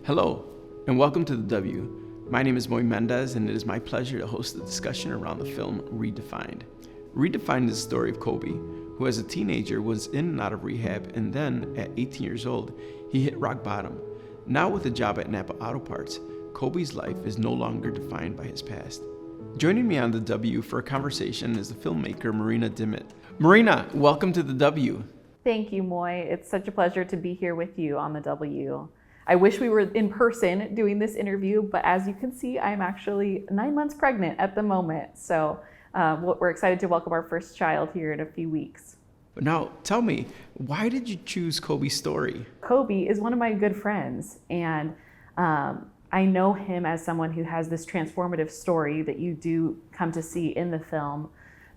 Hello, and welcome to The W. My name is Mendez, and it is my pleasure to host a discussion around the film Redefined. Redefined is the story of Kobe, who as a teenager was in and out of rehab, and then, at 18 years old, he hit rock bottom. Now with a job at Napa Auto Parts, Kobe's life is no longer defined by his past. Joining me on The W for a conversation is the filmmaker Marina Dimmett. Marina, welcome to The W. Thank you, Moy. It's such a pleasure to be here with you on The W. I wish we were in person doing this interview, but as you can see, I'm actually 9 months pregnant at the moment. So we're excited to welcome our first child here in a few weeks. But now, tell me, why did you choose Kobe's story? Kobe is one of my good friends, and I know him as someone who has this transformative story that you do come to see in the film,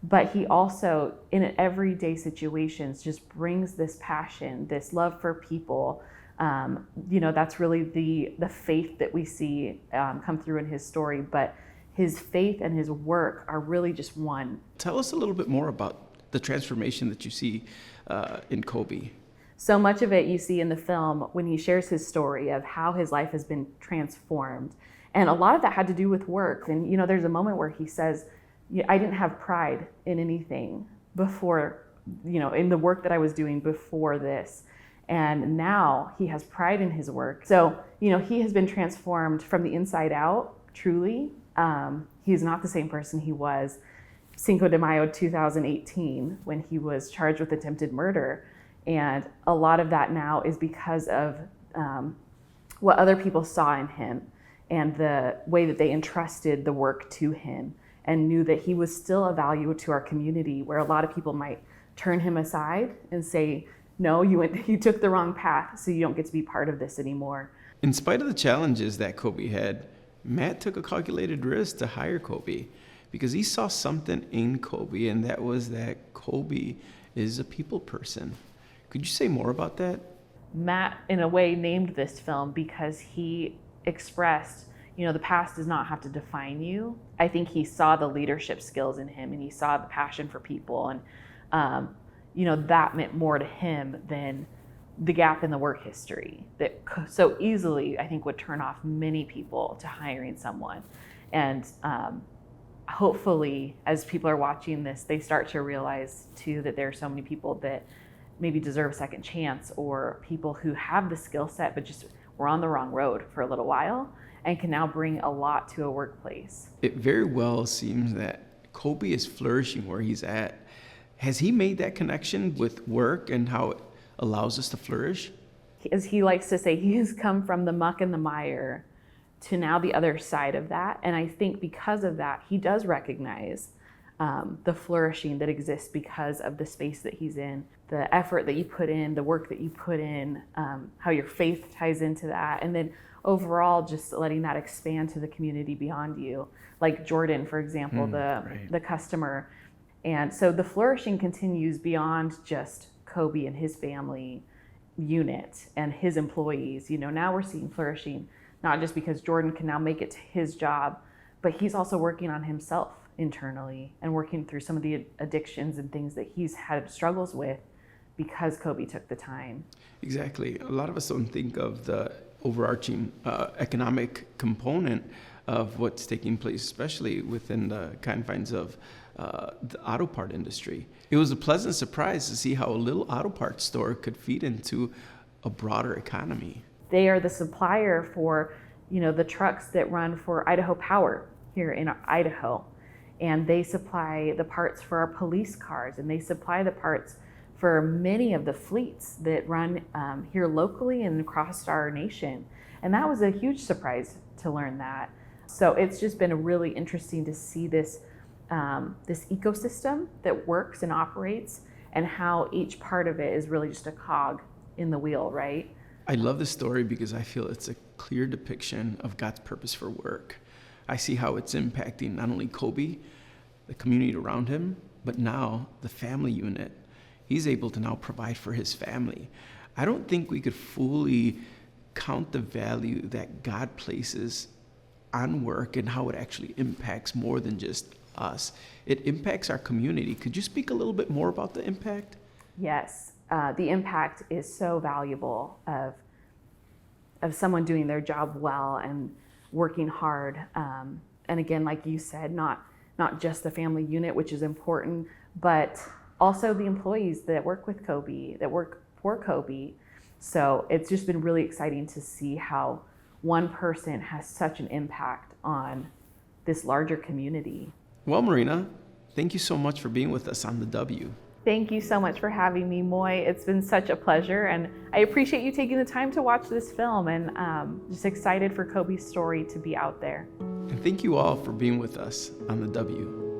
but he also, in everyday situations, just brings this passion, this love for people. That's really the faith that we see come through in his story, but his faith and his work are really just one. Tell us a little bit more about the transformation that you see in Kobe. So much of it you see in the film when he shares his story of how his life has been transformed. And a lot of that had to do with work. And, there's a moment where he says, I didn't have pride in anything before, in the work that I was doing before this. And now he has pride in his work. So, he has been transformed from the inside out, truly. He's not the same person he was Cinco de Mayo 2018 when he was charged with attempted murder. And a lot of that now is because of what other people saw in him and the way that they entrusted the work to him and knew that he was still a value to our community, where a lot of people might turn him aside and say, no, you took the wrong path, so you don't get to be part of this anymore. In spite of the challenges that Kobe had, Matt took a calculated risk to hire Kobe because he saw something in Kobe, and that was that Kobe is a people person. Could you say more about that? Matt, in a way, named this film because he expressed, the past does not have to define you. I think he saw the leadership skills in him, and he saw the passion for people, and that meant more to him than the gap in the work history that so easily, I think, would turn off many people to hiring someone. And hopefully, as people are watching this, they start to realize, too, that there are so many people that maybe deserve a second chance, or people who have the skill set but just were on the wrong road for a little while and can now bring a lot to a workplace. It very well seems that Kobe is flourishing where he's at. Has he made that connection with work and how it allows us to flourish? As he likes to say, he has come from the muck and the mire to now the other side of that. And I think because of that, he does recognize the flourishing that exists because of the space that he's in, the effort that you put in, the work that you put in, how your faith ties into that. And then overall, just letting that expand to the community beyond you. Like Jordan, for example, the customer. And so the flourishing continues beyond just Kobe and his family unit and his employees. Now we're seeing flourishing, not just because Jordan can now make it to his job, but he's also working on himself internally and working through some of the addictions and things that he's had struggles with because Kobe took the time. Exactly. A lot of us don't think of the overarching economic component of what's taking place, especially within the confines of the auto part industry. It was a pleasant surprise to see how a little auto parts store could feed into a broader economy. They are the supplier for, the trucks that run for Idaho Power here in Idaho. And they supply the parts for our police cars, and they supply the parts for many of the fleets that run here locally and across our nation. And that was a huge surprise to learn that. So it's just been really interesting to see this ecosystem that works and operates, and how each part of it is really just a cog in the wheel, right? I love this story because I feel it's a clear depiction of God's purpose for work. I see how it's impacting not only Kobe, the community around him, but now the family unit. He's able to now provide for his family. I don't think we could fully count the value that God places on work and how it actually impacts more than just us. It impacts our community. Could you speak a little bit more about the impact? Yes, the impact is so valuable of someone doing their job well and working hard. And again, like you said, not just the family unit, which is important, but also the employees that work with Kobe, that work for Kobe. So it's just been really exciting to see how one person has such an impact on this larger community. Well, Marina, thank you so much for being with us on The W. Thank you so much for having me, Moy. It's been such a pleasure, and I appreciate you taking the time to watch this film, and just excited for Kobe's story to be out there. And thank you all for being with us on The W.